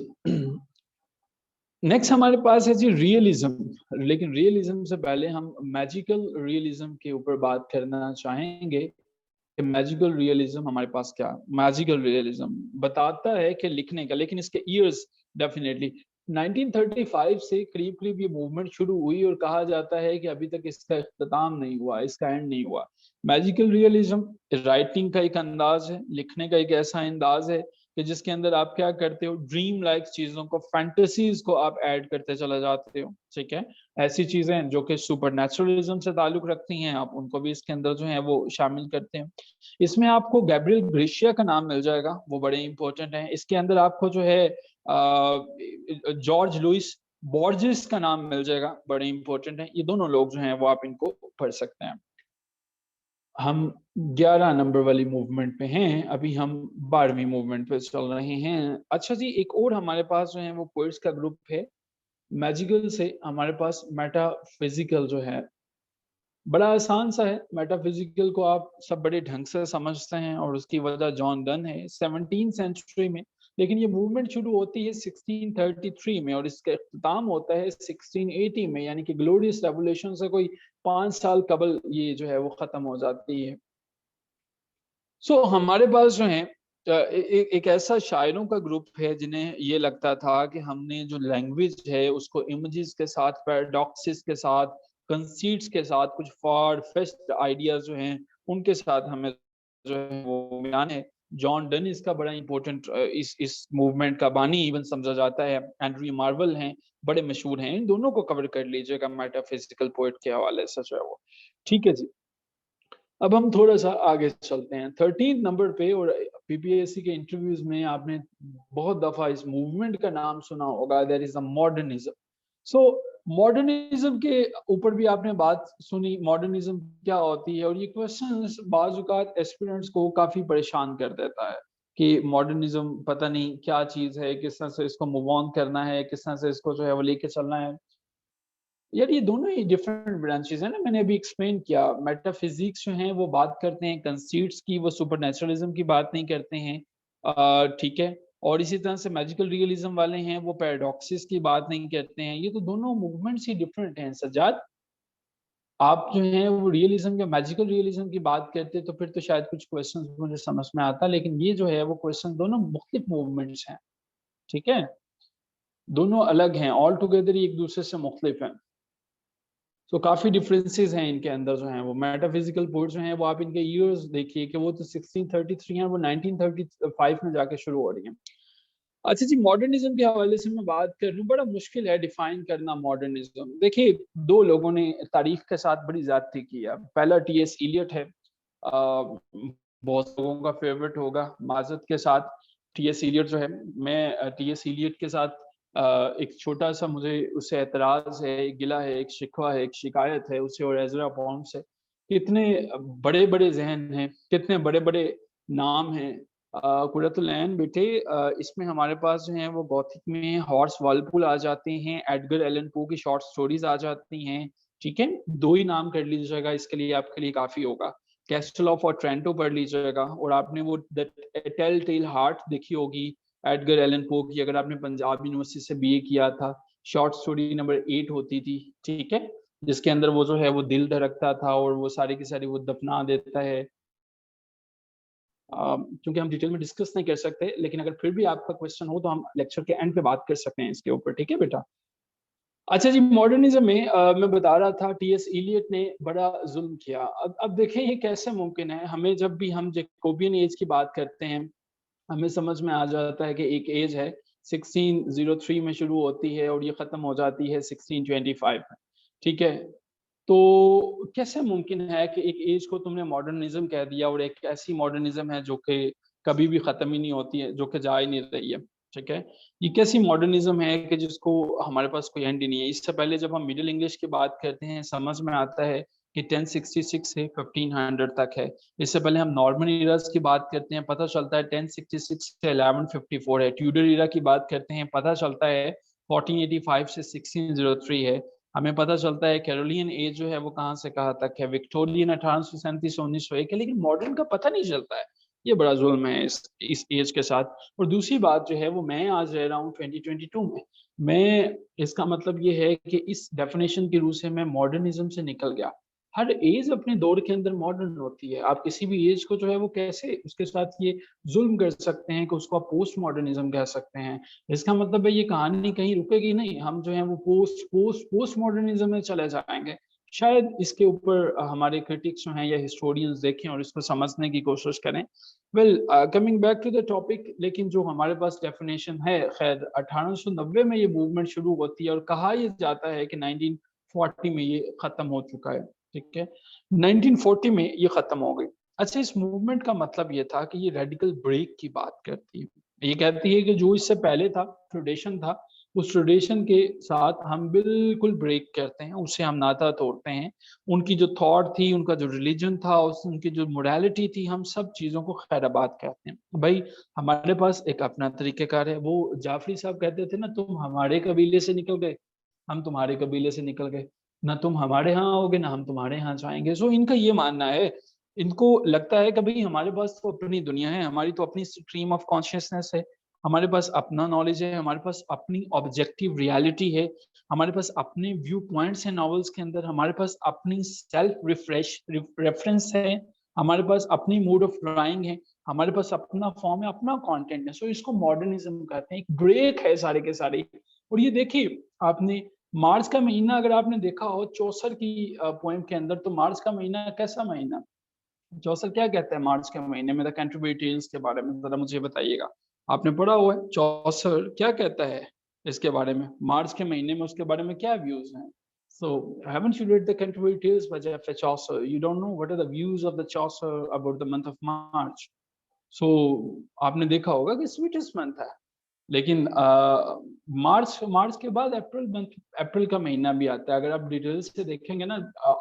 नेक्स्ट हमारे पास है जी रियलिज्म। लेकिन रियलिज्म से पहले हम मैजिकल रियलिज्म के ऊपर बात करना चाहेंगे कि मैजिकल रियलिज्म हमारे पास क्या, मैजिकल रियलिज्म बताता है कि लिखने का, लेकिन इसके ईयर्स डेफिनेटली 1935 से करीब करीब ये मूवमेंट शुरू हुई, और कहा जाता है कि अभी तक इसका इख्तिताम नहीं हुआ, इसका एंड नहीं हुआ। मैजिकल रियलिज्म राइटिंग का एक अंदाज है, लिखने का एक ऐसा अंदाज है कि जिसके अंदर आप क्या करते हो, ड्रीम लाइक चीजों को, फैंटेसीज को आप ऐड करते चले जाते हो, ठीक है। ऐसी चीजें जो कि सुपर नेचुरलिज्म से ताल्लुक रखती हैं, आप उनको भी इसके अंदर जो है वो शामिल करते हैं। इसमें आपको गैब्रियल ग्रेशिया का नाम मिल जाएगा, वो बड़े इंपॉर्टेंट है। इसके अंदर आपको जो है जॉर्ज लुइस बॉर्जिस का नाम मिल जाएगा, बड़े इंपॉर्टेंट है। ये दोनों लोग जो हैं वो आप इनको पढ़ सकते हैं। हम 11 नंबर वाली मूवमेंट पे हैं, अभी हम 12वीं मूवमेंट पे चल रहे हैं। अच्छा जी, एक और हमारे पास जो है वो पोइट्स का ग्रुप है। मैजिकल से हमारे पास मेटाफिजिकल जो है, बड़ा आसान सा है। मेटाफिजिकल को आप सब बड़े ढंग से समझते हैं, और उसकी वजह जॉन डन है 17th सेंचुरी में। लेकिन ये मूवमेंट शुरू होती है 1633 में, और इसका इख्तिताम होता है 1680 में, यानी कि ग्लोरियस रेवोल्यूशन से कोई 5 साल कबल ये जो है वो खत्म हो जाती है। सो हमारे पास जो है एक ऐसा शायरों का ग्रुप है जिन्हें ये लगता था कि हमने जो लैंग्वेज है उसको इमेजेस के साथ, पैराडॉक्सिस के साथ, कंसीट्स के साथ, कुछ फार फेस्ट आइडियाज जो हैं उनके साथ हमें जो है वो मिलाना है। जॉन डन इसका बड़ा इंपॉर्टेंट, इस मूवमेंट का बानी इवन समझा जाता है। एंड्रयू मार्वल हैं, बड़े मशहूर हैं। इन दोनों को कवर कर लीजिएगा मेटाफिजिकल पोएट के हवाले से जो है वो, ठीक है जी। अब हम थोड़ा सा आगे चलते हैं 13 नंबर पे। और पीपीएससी के इंटरव्यूज में आपने बहुत दफा इस मूवमेंट का नाम सुना होगा, that is a modernism. So modernism के ऊपर भी आपने बात सुनी, मॉडर्निज्म क्या होती है। और ये क्वेश्चन बाजुकात एस्पिरेंट्स को काफी परेशान कर देता है कि मॉडर्निज्म पता नहीं क्या चीज है, किस तरह से इसको मूव ऑन करना है, किस तरह से इसको जो है वो लेके चलना है। यार ये दोनों ही डिफरेंट ब्रांचेस है ना, मैंने अभी एक्सप्लेन किया। मेटाफिजिक्स जो है वो बात करते हैं कंसीट्स की, वो सुपरनेचुरलिज्म की बात नहीं करते हैं, ठीक है। और इसी तरह से मैजिकल रियलिज्म वाले हैं वो पैराडॉक्सिस की बात नहीं करते हैं। ये तो दोनों मूवमेंट्स ही डिफरेंट हैं सज्जाद। आप जो है वो रियलिज्म या मैजिकल रियलिज्म की बात करते तो फिर तो शायद कुछ क्वेश्चंस मुझे समझ में आता, लेकिन ये जो है वो क्वेश्चन दोनों मुख्तलिफ मूवमेंट्स हैं, ठीक है, दोनों अलग हैं, ऑल टुगेदर एक दूसरे से मुख्तलिफ हैं। तो काफी डिफरेंसेस हैं इनके अंदर जो हैं। वो मेटाफिजिकल पोर्ट जो हैं वो आप इनके ईयर्स देखिए कि वो तो 1633 हैं, वो 1935 में जाके शुरू हो रही हैं। अच्छा जी, मॉडर्निज्म के हवाले से मैं बात कर रही हूँ, बड़ा मुश्किल है डिफाइन करना मॉडर्निज्म। देखिए, दो लोगों ने तारीख के साथ बड़ी ज्यादती की है। पहला टीएस इलियट है, बहुत लोगों का फेवरेट होगा माजरत के साथ। टीएस इलियट जो है, मैं टीएस इलियट के साथ एक छोटा सा मुझे उससे एतराज है, एक गिला है, एक शिकवा है, एक शिकायत है उससे और एजरा पॉन्ड से। कितने बड़े बड़े जहन हैं, कितने बड़े बड़े नाम हैं। कुरतुल-ऐन बेटे, इसमें हमारे पास जो है वो गॉथिक में हॉर्स वाल्पुल आ जाते हैं, एडगर एलन पो की शॉर्ट स्टोरीज आ जाती हैं, ठीक है। दो ही नाम कर लीजिएगा इसके लिए, आपके लिए काफी होगा। कैस्टल ऑफ ऑट्रेंटो पढ़ लीजिएगा, और आपने वो द टेल टेल हार्ट देखी होगी एडगर एलन पो की, अगर आपने पंजाब यूनिवर्सिटी से बीए किया था। शॉर्ट स्टोरी नंबर 8 होती थी, ठीक है, जिसके अंदर वो जो है वो दिल धड़कता था और वो सारी की सारी वो दफना देता है। क्योंकि हम डिटेल में डिस्कस नहीं कर सकते, लेकिन अगर फिर भी आपका क्वेश्चन हो तो हम लेक्चर के एंड पे बात कर सकते हैं इसके ऊपर, ठीक है बेटा। अच्छा जी, मॉडर्निज्म में मैं बता रहा था टीएस इलियट ने बड़ा जुल्म किया। अब देखें ये कैसे मुमकिन है। हमें जब भी हम जैकोबियन एज की बात करते हैं, हमें समझ में आ जाता है कि एक एज है 1603 में शुरू होती है और ये खत्म हो जाती है 1625 में, ठीक है। तो कैसे मुमकिन है कि एक एज को तुमने मॉडर्निज्म कह दिया और एक ऐसी मॉडर्निज्म है जो कि कभी भी खत्म ही नहीं होती है, जो कि जा ही नहीं रही है, ठीक है। ये कैसी मॉडर्निज्म है कि जिसको हमारे पास कोई एंड ही नहीं है। इससे पहले जब हम मिडिल इंग्लिश की बात करते हैं, समझ में आता है कि 1066 से 1500 तक है। इससे पहले हम नॉर्मन इरास की बात करते हैं, पता चलता है 1066 से 1154 है। ट्यूडर इरा की बात करते हैं, पता चलता है 1485 से 1603 है। हमें पता चलता है कैरोलियन एज जो है वो कहाँ से कहाँ तक है, विक्टोरियन 1837 से 1901 है, लेकिन मॉडर्न का पता नहीं चलता है। ये बड़ा जुल्म है इस एज के साथ। और दूसरी बात जो है वो, मैं आज रह रहा हूँ 2022 में, मैं इसका मतलब ये है कि इस डेफिनेशन की रूह से मैं मॉडर्निज्म से निकल गया। हर एज अपने दौर के अंदर मॉडर्न होती है। आप किसी भी एज को जो है वो कैसे उसके साथ ये जुल्म कर सकते हैं कि उसको आप पोस्ट मॉडर्निज्म कह सकते हैं। इसका मतलब है ये कहानी कहीं रुकेगी नहीं, हम जो है वो पोस्ट मॉडर्निज्म में चले जाएंगे। शायद इसके ऊपर हमारे क्रिटिक्स जो हैं या हिस्टोरियंस देखें और इसको समझने की कोशिश करें। Well, coming back to the topic, लेकिन जो हमारे पास डेफिनेशन है, खैर 1890 में ये मूवमेंट शुरू होती है और कहा यह जाता है कि 1940 में ये खत्म हो चुका है, ठीक है, 1940 में ये खत्म हो गई। अच्छा, इस मूवमेंट का मतलब ये था कि ये रेडिकल ब्रेक की बात करती है। ये कहती है कि जो इससे पहले था, ट्रेडिशन था, उस ट्रेडिशन के साथ हम बिल्कुल ब्रेक करते हैं, उससे हम नाता तोड़ते हैं। उनकी जो थॉट थी, उनका जो रिलीजन था, उनकी जो मोरालिटी थी, हम सब चीज़ों को खैराबाद कहते हैं। भाई, हमारे पास एक अपना तरीक़ेकार है। वो जाफरी साहब कहते थे ना, तुम हमारे कबीले से निकल गए, हम तुम्हारे कबीले से निकल गए, ना तुम हमारे यहाँ आओगे ना हम तुम्हारे यहाँ जाएंगे। सो इनका ये मानना है, इनको लगता है कि भाई हमारे पास तो अपनी दुनिया है, हमारी तो अपनी स्ट्रीम ऑफ कॉन्शियसनेस है, हमारे पास अपना नॉलेज है, हमारे पास अपनी ऑब्जेक्टिव रियलिटी है, हमारे पास अपने व्यू पॉइंट्स हैं नॉवेल्स के अंदर, हमारे पास अपनी सेल्फ रेफरेंस है, हमारे पास अपनी मूड ऑफ ड्राइंग है, हमारे पास अपना फॉर्म है, अपना कंटेंट है। सो इसको मॉडर्निज्म कहते हैं। एक ब्रेक है सारे के सारे। और ये देखिए, आपने मार्च का महीना अगर आपने देखा हो चौसर की पोएम के अंदर, तो मार्च का महीना कैसा महीना, चौसर क्या कहता है मार्च के महीने में, द कैंटरबरी टेल्स के बारे में जरा मुझे बताइएगा। आपने पढ़ा हुआ है चौसर क्या कहता है इसके बारे में, मार्च के महीने में उसके बारे में क्या व्यूज हैं? So, haven't you read the Canterbury Tales by J.F. Chaucer? You don't know what are the views of the Chaucer about the month of March. So, आपने देखा होगा कि स्वीटेस्ट मंथ है, लेकिन मार्च के बाद अप्रैल का महीना भी आता है। अगर आप डिटेल से देखेंगे ना,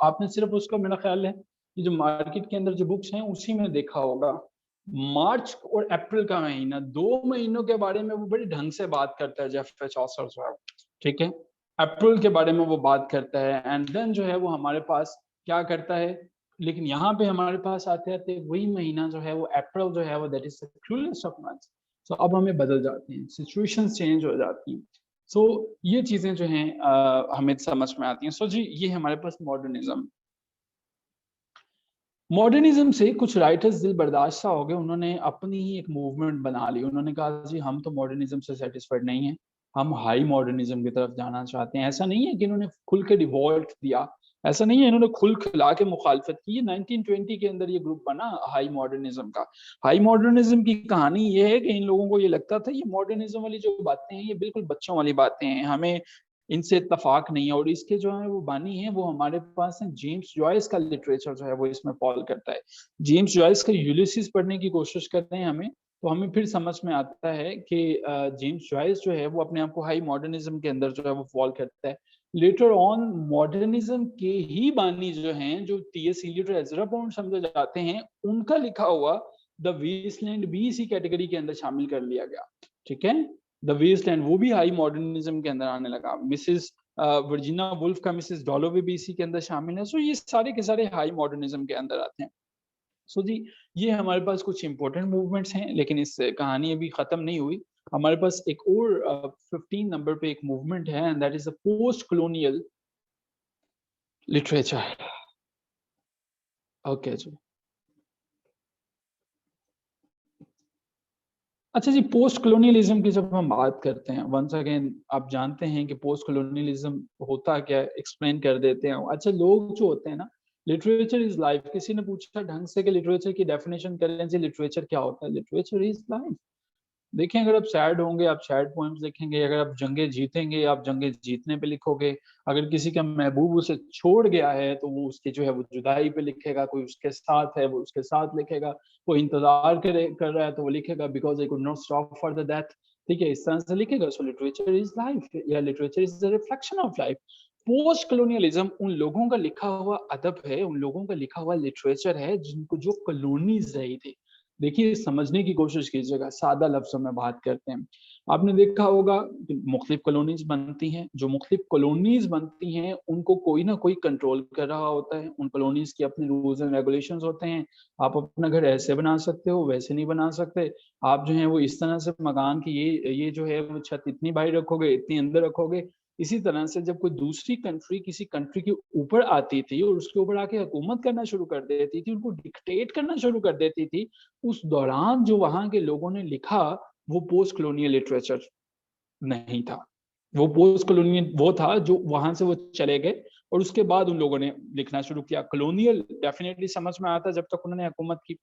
आपने सिर्फ उसका, मेरा ख्याल है कि जो मार्केट के अंदर जो बुक्स हैं उसी में देखा होगा, मार्च और अप्रैल का महीना, 2 महीनों के बारे में वो बड़े ढंग से बात करता है जेफ चौसर जो है, ठीक है। अप्रैल के बारे में वो बात करता है, एंड देन जो है वो हमारे पास क्या करता है, लेकिन यहाँ पे हमारे पास आते आते वही महीना जो है वो अप्रैल जो है वो, that is the cruellest of months. So अब हमें बदल जाते हैं, सिचुएशंस चेंज हो जाती हैं। सो ये चीज़ें जो हैं हमें समझ में आती हैं। सो जी ये हमारे पास मॉडर्निज़्म। मॉडर्निज़्म से कुछ राइटर्स दिल बर्दाश्त सा हो गए, उन्होंने अपनी ही एक मूवमेंट बना ली। उन्होंने कहा जी हम तो मॉडर्निज़्म से सैटिस्फाइड नहीं हैं, हम हाई मॉडर्निज़्म की तरफ जाना चाहते हैं। ऐसा नहीं है कि इन्होंने खुल के रिवोल्ट दिया, ऐसा नहीं है इन्होंने खुला के मुखालफत की। ये 1920 के अंदर ये ग्रुप बना हाई मॉडर्निज़्म का। हाई मॉडर्निज़्म की कहानी ये है कि इन लोगों को ये लगता था ये मॉडर्निज़्म वाली जो बातें हैं, ये बिल्कुल बच्चों वाली बातें हैं, हमें इनसे इत्तेफ़ाक नहीं है। और इसके जो है वो बानी हैं वो हमारे पास हैं, जेम्स जॉयस का लिटरेचर जो है वो इसमें फ़ॉल करता है। जेम्स जॉयस का यूलिसिस पढ़ने की कोशिश करते हैं हमें, तो हमें फिर समझ में आता है कि जेम्स जॉयस जो है वो अपने आप को हाई मॉडर्निज़्म के अंदर जो है वो फ़ॉल करता है। लेटर ऑन मॉडर्निज़्म के ही बानी जो हैं, जो टी.एस. इलियट और एज़रा पाउंड समझे जाते हैं, उनका लिखा हुआ द वेस्टलैंड भी इसी कैटेगरी के अंदर शामिल कर लिया गया। ठीक है? द वेस्टलैंड वो भी हाई मॉडर्निज़्म के अंदर आने लगा। मिसेस वर्जीनिया वुल्फ का मिसेस डॉलोवे भी इसी के अंदर शामिल है। सो ये सारे के सारे हाई मॉडर्निज़्म के अंदर आते हैं। सो जी, ये हमारे पास कुछ इम्पोर्टेंट मूवमेंट्स हैं, लेकिन इस कहानी अभी खत्म नहीं हुई। हमारे पास एक और 15 नंबर पे एक मूवमेंट है and that is the post colonial literature. Okay जी। अच्छा जी, पोस्ट कॉलोनियलिज़्म की जब हम बात करते हैं, वन्स अगेन आप जानते हैं कि पोस्ट कॉलोनियलिज़्म होता क्या है, एक्सप्लेन कर देते हैं। अच्छा लोग जो होते हैं ना, लिटरेचर इज़ लाइफ। किसी ने पूछा ढंग से कि लिटरेचर की डेफिनिशन करें जी, लिटरेचर क्या होता है? Literature is life. देखें, अगर आप सैड होंगे, आप सैड पोएम्स लिखेंगे, अगर आप जंगें जीतेंगे, आप जंगें जीतने पे लिखोगे, अगर किसी का महबूब उसे छोड़ गया है, तो वो उसकी जो है वो जुदाई पे लिखेगा, कोई उसके साथ है, वो उसके साथ लिखेगा, कोई इंतज़ार कर रहा है, तो वो लिखेगा because I could not stop for the death. ठीक है? इस तरह से लिखेगा। सो लिटरेचर इज़ लाइफ या literature is the reflection of life. Post colonialism उन लोगों का लिखा हुआ अदब है, उन लोगों का लिखा हुआ लिटरेचर है, जिनको जो कॉलोनीज़ रही थी। देखिए, समझने की कोशिश कीजिएगा, सादा लफ्ज़ों में बात करते हैं। आपने देखा होगा कि मुख़्तलिफ़ कॉलोनीज़ बनती हैं, जो मुख़्तलिफ़ कॉलोनीज़ बनती हैं, उनको कोई न कोई कंट्रोल कर रहा होता है, उन कॉलोनीज़ के अपने रूल्स एंड रेगुलेशंस होते हैं। आप अपना घर ऐसे बना सकते हो, वैसे नहीं बना सकते। आप जो है वो इस तरह से मकान की ये जो है वो छत इतनी बाहर रखोगे, इतनी अंदर रखोगे। इसी तरह से जब कोई दूसरी कंट्री किसी कंट्री के ऊपर आती थी और उसके ऊपर आके हुकूमत करना शुरू कर देती थी, उनको डिक्टेट करना शुरू कर देती थी, उस दौरान जो वहाँ के लोगों ने लिखा, वो पोस्ट कॉलोनियल लिटरेचर नहीं था। वो पोस्ट कॉलोनियल वो था जो वहाँ से वो चले गए और उसके बाद उन लोगों ने लिखना शुरू किया। कॉलोनियल डेफ़िनेटली समझ में आता है जब तक उन्होंने हुकूमत की।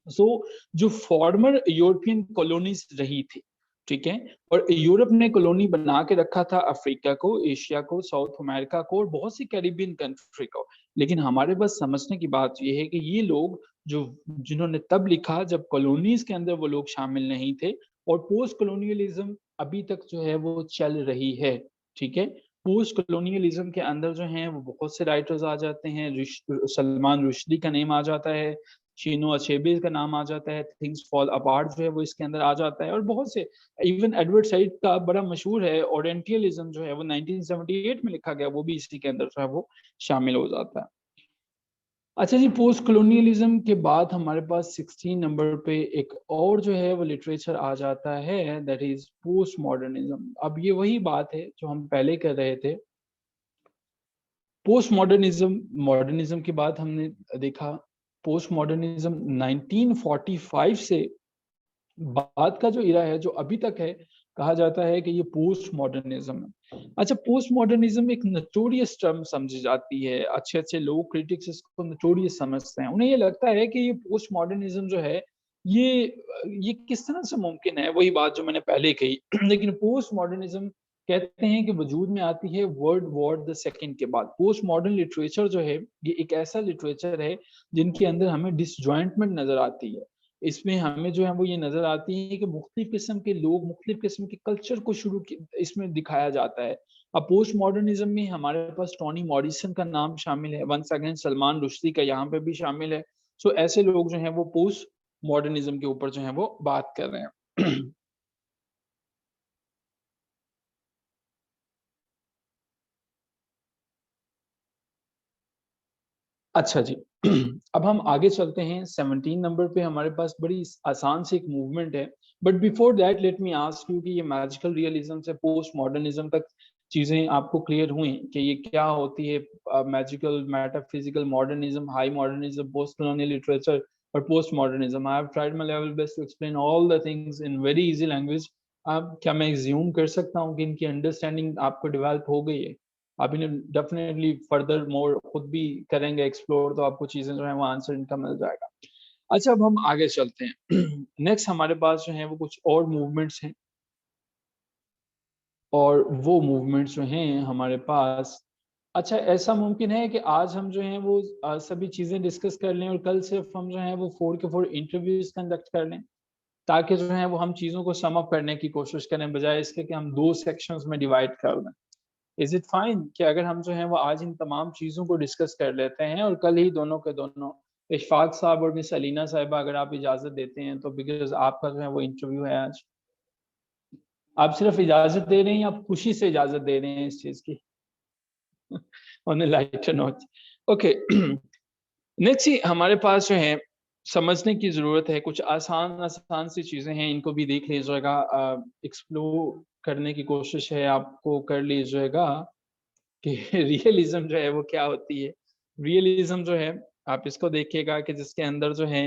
सो जो फॉर्मर यूरोपियन कॉलोनीज़ रही थी, ठीक है? और यूरोप ने कॉलोनी बना के रखा था अफ्रीका को, एशिया को, साउथ अमेरिका को और बहुत सी कैरिबियन कंट्री को। लेकिन हमारे पास समझने की बात ये है कि ये लोग जो जिन्होंने तब लिखा जब कॉलोनीज़ के अंदर वो लोग शामिल नहीं थे और पोस्ट कॉलोनियलिज़्म अभी तक जो है वो चल रही है, ठीक है? पोस्ट कॉलोनियलिज़्म के अंदर जो हैं वो बहुत से राइटर्स आ जाते हैं, सलमान रुश्दी का नेम आ जाता है, चिनो अचेबे का नाम आ जाता है, थिंग्स फॉल अपार्ट जो है वो इसके अंदर आ जाता है और बहुत से इवन एडवर्ड सईद का बड़ा मशहूर है ओरिएंटलिज्म जो है वो 1978 में लिखा गया, वो भी इसी के अंदर जो है वो शामिल हो जाता है। अच्छा जी, पोस्ट कॉलोनियलिज्म के बाद हमारे पास 16 नंबर पे एक और जो है वो लिटरेचर आ जाता है दैट इज़ पोस्ट मॉडर्निज़्म। अब ये वही बात है जो हम पहले कर रहे थे। पोस्ट मॉडर्निज़्म मॉडर्निज़्म के बाद हमने देखा पोस्ट मॉडर्निज़्म 1945 से बाद का जो इरा है, जो अभी तक है, कहा जाता है कि ये पोस्ट मॉडर्निज़्म है। अच्छा, पोस्ट मॉडर्निज़्म एक नोटोरियस टर्म समझी जाती है। अच्छे-अच्छे लोग क्रिटिक्स इसको नोटोरियस समझते हैं। उन्हें ये लगता है कि ये पोस्ट मॉडर्निज़्म जो है, ये किस तरह से मुमकिन है? वही बात जो मैंने पहले कही। लेकिन पोस्ट मॉडर्निज़्म कहते हैं कि वजूद में आती है वर्ल्ड वॉर द सेकंड के बाद। पोस्ट मॉडर्न लिटरेचर जो है, ये एक ऐसा लिटरेचर है, जिनके अंदर हमें डिसजॉइंटमेंट नज़र आती है। इसमें हमें जो है वो ये नज़र आती है कि मुख़्तलिफ़ किस्म के लोग, मुख़्तलिफ़ किस्म के कल्चर को शुरू कि इसमें दिखाया जाता है। अब पोस्ट मॉडर्निज़्म में हमारे पास टोनी मॉरिसन का नाम शामिल है, वन्स अगेन सलमान रुश्दी का यहाँ पे भी शामिल है। सो ऐसे लोग जो हैं वो पोस्ट मॉडर्निज़्म के ऊपर जो है वो बात कर रहे हैं। अच्छा जी। अब हम आगे चलते हैं 17 नंबर पे। हमारे पास बड़ी आसान सी एक मूवमेंट है, but before that let me ask you कि ये मैजिकल रियलिज्म से पोस्ट मॉडर्निज्म तक चीजें आपको क्लियर हुई कि ये क्या होती है? Magical, metaphysical, modernism, high modernism, post colonial literature और post modernism. I have tried my level best to explain all the things in very easy language. अब क्या मैं एज्यूम कर सकता हूँ कि इनकी अंडरस्टैंडिंग आपको डेवलप हो गई है? आप इन्हें डेफिनेटली फर्दर मोर खुद भी करेंगे एक्सप्लोर, तो आपको चीजें जो है वो आंसर इनका मिल जाएगा। अच्छा, अब हम आगे चलते हैं। नेक्स्ट हमारे पास जो है वो कुछ और मूवमेंट्स हैं, और वो मूवमेंट्स जो हैं हमारे पास, अच्छा ऐसा मुमकिन है कि आज हम जो हैं वो सभी चीजें डिस्कस कर लें और कल सिर्फ हम जो है वो 4 के 4 इंटरव्यूज कंडक्ट कर लें, ताकि जो है वो हम चीजों को सम अप करने की कोशिश करें, बजाय इसके कि हम 2 सेक्शंस में डिवाइड कर दें। इज इट फाइन कि अगर हम जो है वो आज इन तमाम चीज़ों को डिस्कस कर लेते हैं और कल ही दोनों के दोनों, इशफाक साहब और मिस अलीना साहिबा, अगर आप इजाज़त देते हैं तो, बिकॉज़ आपका जो है वो इंटरव्यू है आज। आप सिर्फ इजाज़त दे रहे हैं या आप खुशी से इजाज़त दे रहे हैं इस चीज़ की? On a lighter note. Okay. Next ही हमारे पास जो है समझने की ज़रूरत है, कुछ आसान सी चीज़ें हैं, इनको भी देख लीजिएगा, एक्सप्लोर करने की कोशिश है आपको कर लीजिएगा कि रियलिज़्म जो है वो क्या होती है। रियलिज़्म जो है आप इसको देखिएगा कि जिसके अंदर जो है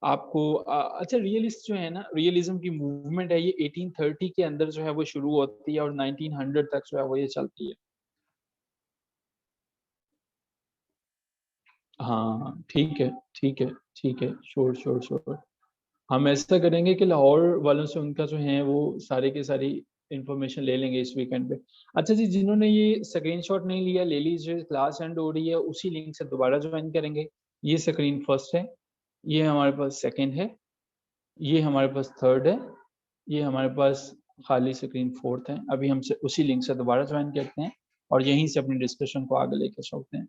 आपको अच्छा, रियलिस्ट जो है ना, रियलिज़्म की मूवमेंट है, ये 1830 के अंदर जो है वो शुरू होती है और 1900 तक जो है वो ये चलती है। हाँ, ठीक है, ठीक है, ठीक है। Sure, sure, sure. हम ऐसा करेंगे कि लाहौर वालों से उनका जो है वो सारी की सारी इन्फॉर्मेशन ले लेंगे इस वीकेंड पे। अच्छा जी, जिन्होंने ये स्क्रीनशॉट नहीं लिया, ले लीजिए, क्लास एंड हो रही है, उसी लिंक से दोबारा ज्वाइन करेंगे। ये स्क्रीन फर्स्ट है, ये हमारे पास सेकंड है, ये हमारे पास थर्ड है, ये हमारे पास खाली स्क्रीन फोर्थ है। अभी हम उसी लिंक से दोबारा ज्वाइन करते हैं और यहीं से अपनी डिस्कशन को आगे लेकर चलते हैं।